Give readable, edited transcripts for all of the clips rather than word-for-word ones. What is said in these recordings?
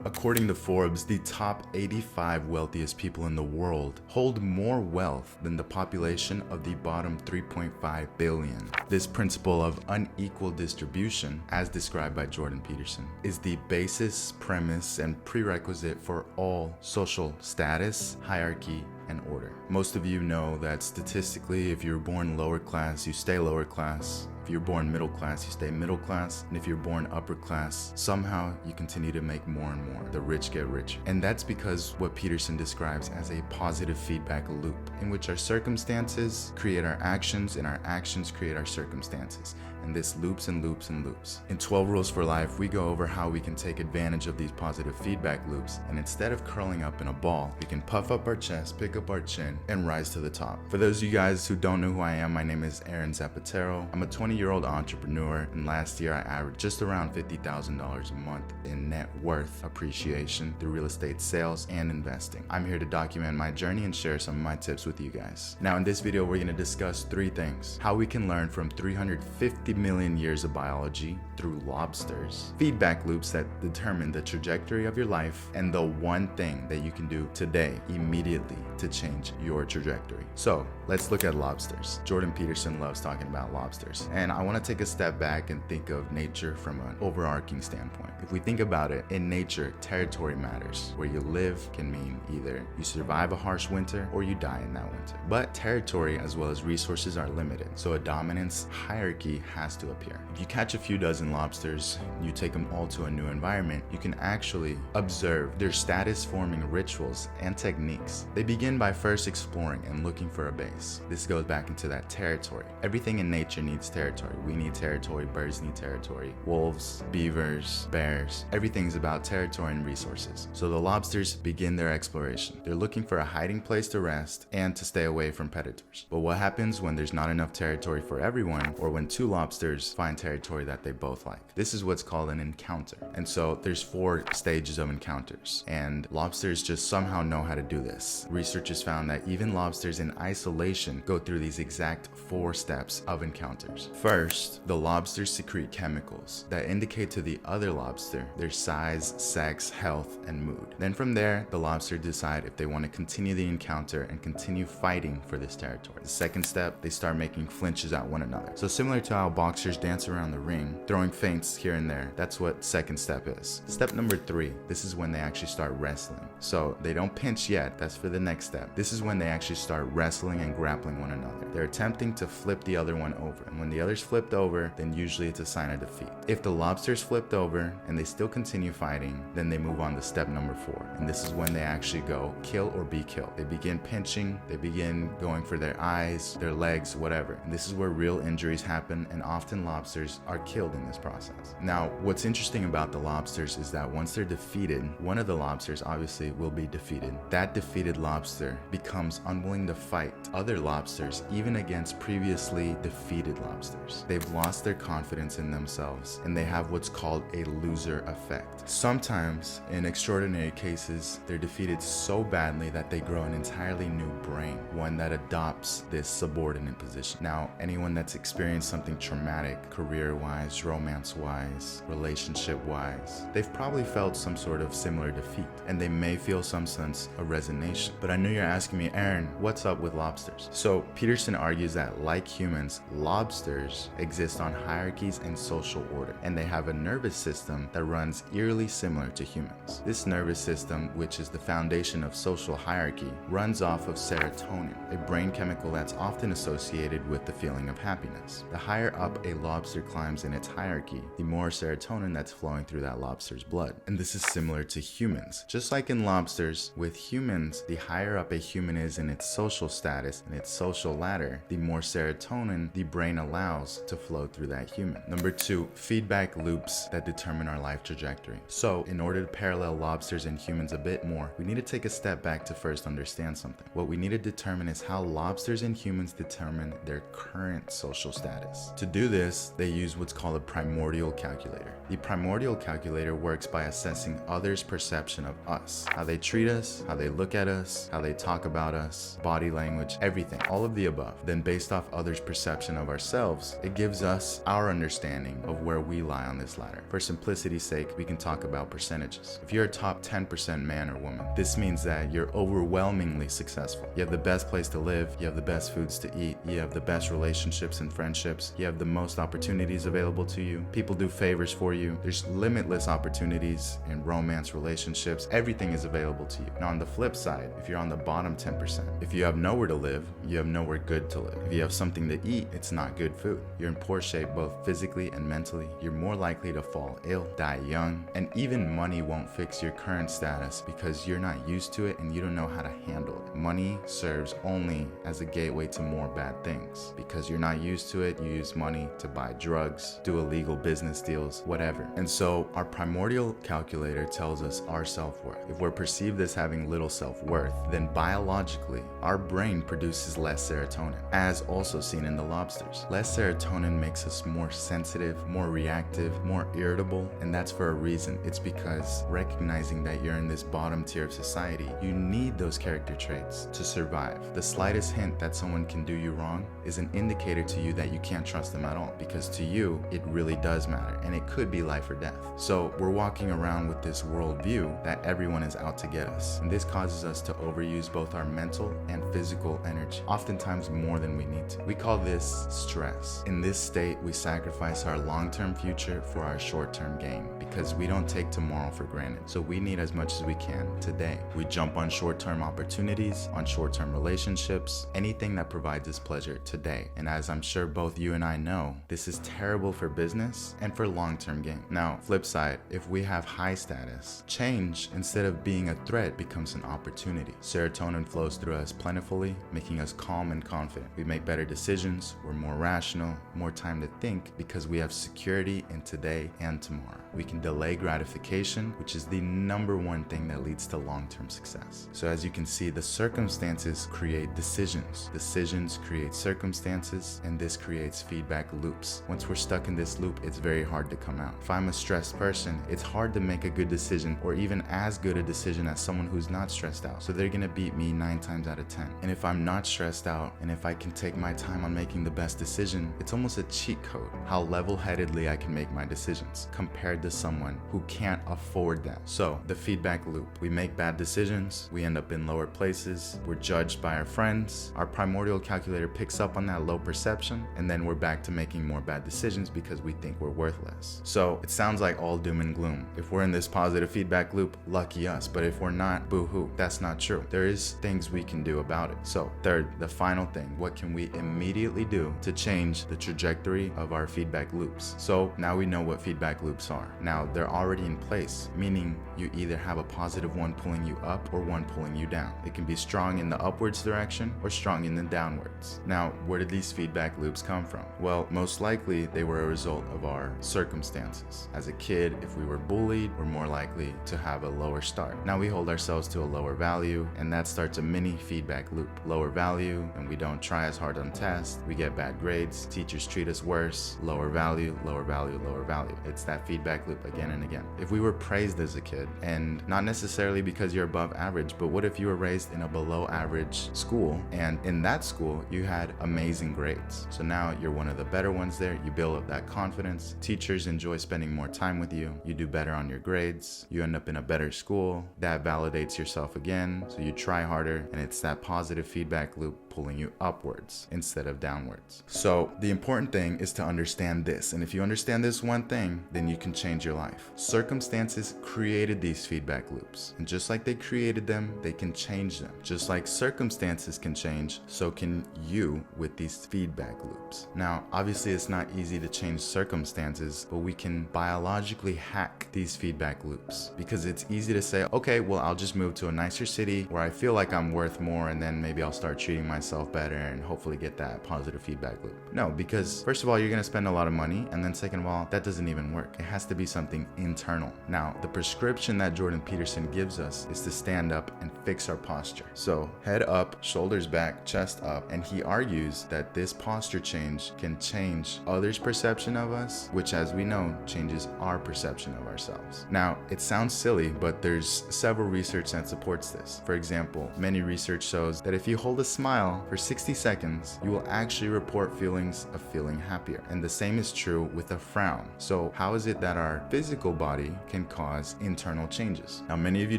According to Forbes, the top 85 wealthiest people in the world hold more wealth than the population of the bottom 3.5 billion. This principle of unequal distribution, as described by Jordan Peterson, is the basis, premise, and prerequisite for all social status, hierarchy, and order. Most of you know that statistically, if you're born lower class, you stay lower class. If you're born middle class, you stay middle class. And if you're born upper class, somehow you continue to make more and more. The rich get richer. And that's because what Peterson describes as a positive feedback loop, in which our circumstances create our actions and our actions create our circumstances. And this loops and loops and loops. In 12 Rules for Life, we go over how we can take advantage of these positive feedback loops. And instead of curling up in a ball, we can puff up our chest, pick up our chin, and rise to the top. For those of you guys who don't know who I am, my name is Aron Zapatero. I'm a 20-year-old entrepreneur, and last year I averaged just around $50,000 a month in net worth appreciation through real estate sales and investing. I'm here to document my journey and share some of my tips with you guys. Now in this video, we're going to discuss 3 things: how we can learn from 350 million years of biology through lobsters, feedback loops that determine the trajectory of your life, and the one thing that you can do today immediately to change your trajectory. So let's look at lobsters. Jordan Peterson loves talking about lobsters, and I want to take a step back and think of nature from an overarching standpoint. If we think about it, in nature, territory matters. Where you live can mean either you survive a harsh winter or you die in that winter. But territory as well as resources are limited, so a dominance hierarchy has to appear. If you catch a few dozen lobsters, you take them all to a new environment, you can actually observe their status-forming rituals and techniques. They begin by first exploring and looking for a base. This goes back into that territory. Everything in nature needs territory. We need territory, birds need territory, wolves, beavers, bears. Everything's about territory and resources. So the lobsters begin their exploration. They're looking for a hiding place to rest and to stay away from predators. But what happens when there's not enough territory for everyone, or when 2 lobsters find territory that they both like? This is what's called an encounter. And so there's 4 stages of encounters, and lobsters just somehow know how to do this. Researchers found that even lobsters in isolation go through these exact 4 steps of encounters. First, the lobsters secrete chemicals that indicate to the other lobster their size, sex, health, and mood. Then from there, the lobster decide if they want to continue the encounter and continue fighting for this territory. The second step, they start making flinches at one another. So similar to how boxers dance around the ring, throwing feints here and there, that's what second step is. Step number 3, this is when they actually start wrestling. So they don't pinch yet, that's for the next step. This is when they actually start wrestling and grappling one another. They're attempting to flip the other one over, and when the other's flipped over, then usually it's a sign of defeat. If the lobster's flipped over and they still continue fighting, then they move on to step number 4, and this is when they actually go kill or be killed. They begin pinching, they begin going for their eyes, their legs, whatever. And this is where real injuries happen, and often lobsters are killed in this process. Now, what's interesting about the lobsters is that once they're defeated, one of the lobsters obviously will be defeated. That defeated lobster becomes unwilling to fight other lobsters, even against previously defeated lobsters. They've lost their confidence in themselves, and they have what's called a loser effect. Sometimes, in extraordinary cases, they're defeated so badly that they grow an entirely new brain, one that adopts this subordinate position. Now, anyone that's experienced something traumatic, career-wise, romance-wise, relationship-wise, they've probably felt some sort of similar defeat, and they may feel some sense of resignation. But I know you're asking me, Aaron, what's up with lobsters? So Peterson argues that, like humans, lobsters exist on hierarchies and social order, and they have a nervous system that runs eerily similar to humans. This nervous system, which is the foundation of social hierarchy, runs off of serotonin, a brain chemical that's often associated with the feeling of happiness. The higher up a lobster climbs in its hierarchy, the more serotonin that's flowing through that lobster's blood. And this is similar to humans. Just like in lobsters, with humans, the higher up a human is in its social status and its social ladder, the more serotonin the brain allows to flow through that human. Number 2, feedback loops that determine our life trajectory. So in order to parallel lobsters and humans a bit more, we need to take a step back to first understand something. What we need to determine is how lobsters and humans determine their current social status. To do this, they use what's called a primordial calculator. The primordial calculator works by assessing others' perception of us, how they treat us, how they look at us, how they talk about us, body language, everything, all of the above. Then based off others' perception of ourselves, ourselves. It gives us our understanding of where we lie on this ladder. For simplicity's sake, we can talk about percentages. If you're a top 10% man or woman, this means that you're overwhelmingly successful. You have the best place to live, you have the best foods to eat, you have the best relationships and friendships, you have the most opportunities available to you, people do favors for you, there's limitless opportunities in romance, relationships, everything is available to you. Now on the flip side, if you're on the bottom 10%, if you have nowhere to live, you have nowhere good to live. If you have something to eat, it's not good food. You're in poor shape both physically and mentally. You're more likely to fall ill, die young, and even money won't fix your current status because you're not used to it and you don't know how to handle it. Money serves only as a gateway to more bad things. Because you're not used to it, you use money to buy drugs, do illegal business deals, whatever. And so our primordial calculator tells us our self-worth. If we're perceived as having little self-worth, then biologically, our brain produces less serotonin, as also seen in the lobsters. Less serotonin makes us more sensitive, more reactive, more irritable, and that's for a reason. It's because recognizing that you're in this bottom tier of society, you need those character traits to survive. The slightest hint that someone can do you wrong is an indicator to you that you can't trust them at all, because to you, it really does matter, and it could be life or death. So we're walking around with this worldview that everyone is out to get us, and this causes us to overuse both our mental and physical energy, oftentimes more than we need to. We call this stress. In this state, we sacrifice our long-term future for our short-term gain because we don't take tomorrow for granted. So we need as much as we can today. We jump on short-term opportunities, on short-term relationships, anything that provides us pleasure today. And as I'm sure both you and I know, this is terrible for business and for long-term gain. Now, flip side, if we have high status, change instead of being a threat becomes an opportunity. Serotonin flows through us plentifully, making us calm and confident. We make better decisions, we're more rational, more time to think because we have security in today and tomorrow. We can delay gratification, which is the number one thing that leads to long-term success. So as you can see, the circumstances create decisions. Decisions create circumstances, and this creates feedback loops. Once we're stuck in this loop, it's very hard to come out. If I'm a stressed person, it's hard to make a good decision or even as good a decision as someone who's not stressed out. So they're gonna beat me 9 times out of 10. And if I'm not stressed out, and if I can take my time on making the best decision, it's almost a cheat code how level-headedly I can make my decisions compared to someone who can't afford that. So the feedback loop, we make bad decisions, we end up in lower places, we're judged by our friends, our primordial calculator picks up on that low perception, and then we're back to making more bad decisions because we think we're worthless. So it sounds like all doom and gloom. If we're in this positive feedback loop, lucky us, but if we're not, boo-hoo. That's not true. There is things we can do about it. So third, the final thing, what can we immediately do to change the trajectory of our feedback loops? So now we know what feedback loops are. Now they're already in place, meaning you either have a positive one pulling you up or one pulling you down. It can be strong in the upwards direction or strong in the downwards. Now, where did these feedback loops come from? Well, most likely they were a result of our circumstances. As a kid, if we were bullied, we're more likely to have a lower start. Now we hold ourselves to a lower value, and that starts a mini feedback loop. Lower value, and we don't try as hard on tests, we get bad grades, teachers treat us worse, lower value, lower value, lower value. It's that feedback loop again and again. If we were praised as a kid, and not necessarily because you're above average, but what if you were raised in a below average school, and in that school you had amazing grades? So now you're one of the better ones there, you build up that confidence, teachers enjoy spending more time with you, you do better on your grades, you end up in a better school, that validates yourself again, so you try harder, and it's that positive feedback loop pulling you upwards instead of downwards. So the important thing is to understand this, and if you understand this one thing, then you can change your life. Circumstances created these feedback loops, and just like they created them, they can change them. Just like circumstances can change, so can you with these feedback loops. Now, obviously it's not easy to change circumstances, but we can biologically hack these feedback loops, because it's easy to say, okay, well, I'll just move to a nicer city where I feel like I'm worth more, and then maybe I'll start treating myself better and hopefully get that positive feedback loop. No, because first of all, you're going to spend a lot of money, and then second of all, that doesn't even work. It has to be something internal. Now, the prescription that Jordan Peterson gives us is to stand up and fix our posture. So head up, shoulders back, chest up, and he argues that this posture change can change others' perception of us, which, as we know, changes our perception of ourselves. Now, it sounds silly, but there's several research that supports this. For example, many research shows that if you hold a smile for 60 seconds, you will actually report feeling chance of feeling happier. And the same is true with a frown. So how is it that our physical body can cause internal changes? Now, many of you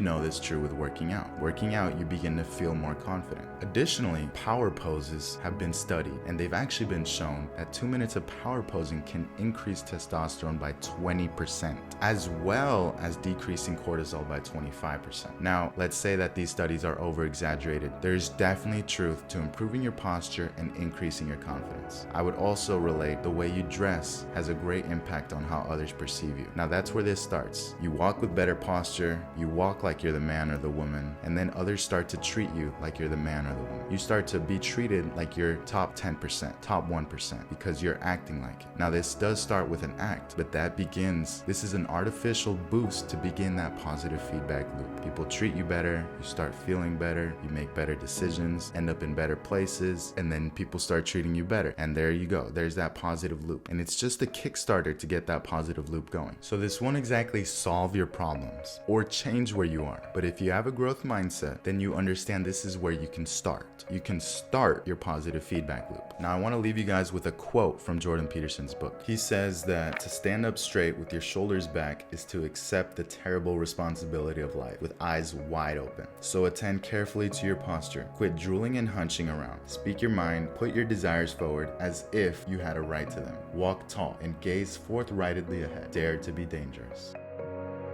know this is true with working out. Working out, you begin to feel more confident. Additionally, power poses have been studied, and they've actually been shown that 2 minutes of power posing can increase testosterone by 20%, as well as decreasing cortisol by 25%. Now, let's say that these studies are over-exaggerated. There's definitely truth to improving your posture and increasing your confidence. I would also relate the way you dress has a great impact on how others perceive you. Now, that's where this starts. You walk with better posture, you walk like you're the man or the woman, and then others start to treat you like you're the man or the woman. You start to be treated like you're top 10%, top 1%, because you're acting like it. Now, this does start with an act, but this is an artificial boost to begin that positive feedback loop. People treat you better, you start feeling better, you make better decisions, end up in better places, and then people start treating you better. And there you go. There's that positive loop. And it's just a Kickstarter to get that positive loop going. So this won't exactly solve your problems or change where you are. But if you have a growth mindset, then you understand this is where you can start. You can start your positive feedback loop. Now, I want to leave you guys with a quote from Jordan Peterson's book. He says that to stand up straight with your shoulders back is to accept the terrible responsibility of life with eyes wide open. So attend carefully to your posture. Quit drooling and hunching around. Speak your mind. Put your desires forward as if you had a right to them. Walk tall and gaze forthrightedly ahead. Dare to be dangerous.